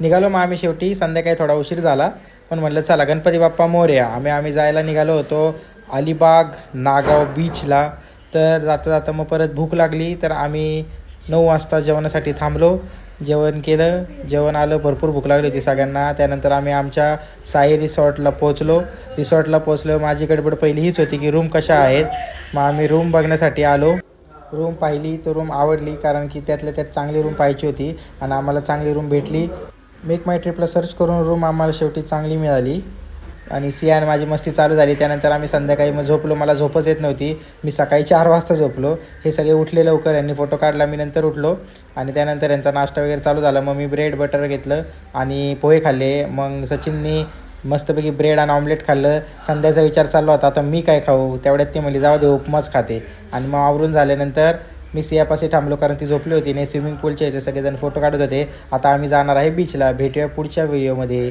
निघालो मग आम्ही शेवटी. संध्याकाळी थोडा उशीर झाला पण म्हटलं चला गणपती बाप्पा मोरया. आम्ही जायला निघालो होतो अलिबाग नागाव बीचला. तर जाता जाता मग परत भूक लागली तर आम्ही 9 वाजता जेवणासाठी थांबलो. जेवण केलं, जेवण आलं, भरपूर भूक लागली होती सगळ्यांना. त्यानंतर आम्ही आमच्या साई रिसॉर्टला पोचलो. रिसॉर्टला पोचलो, माझी गडबड पहिली हीच होती की रूम कशा आहेत. मग आम्ही रूम बघण्यासाठी आलो. रूम पाहिली तर रूम आवडली, कारण की त्यातल्या त्यात चांगली रूम पाहिजे होती आणि आम्हाला चांगली रूम भेटली. मेक माय ट्रिपला सर्च करून रूम आम्हाला शेवटी चांगली मिळाली आणि सियान माझी मस्ती चालू झाली. त्यानंतर आम्ही संध्याकाळी मग झोपलो. मला झोपच येत नव्हती. मी सकाळी 4 वाजता झोपलो. हे सगळे उठले लवकर, यांनी फोटो काढला, मी नंतर उठलो आणि त्यानंतर यांचा नाश्ता वगैरे चालू झाला. मग मी ब्रेड बटर घेतलं आणि पोहे खाल्ले. मग सचिननी मस्तपैकी ब्रेड आणि ऑमलेट खाल्लं. संध्याचा विचार चालला होता आता मी काय खाऊ. तेवढ्यात ती म्हणली जाऊ दे उपमाच खाते. आणि मग आवरून झाल्यानंतर मी सियापाशी थांबलो कारण ती झोपली होती. नाही स्विमिंग पूलचे इथे सगळेजण फोटो काढत होते. आता आम्ही जाणार आहे बीचला. भेटूया पुढच्या व्हिडिओमध्ये.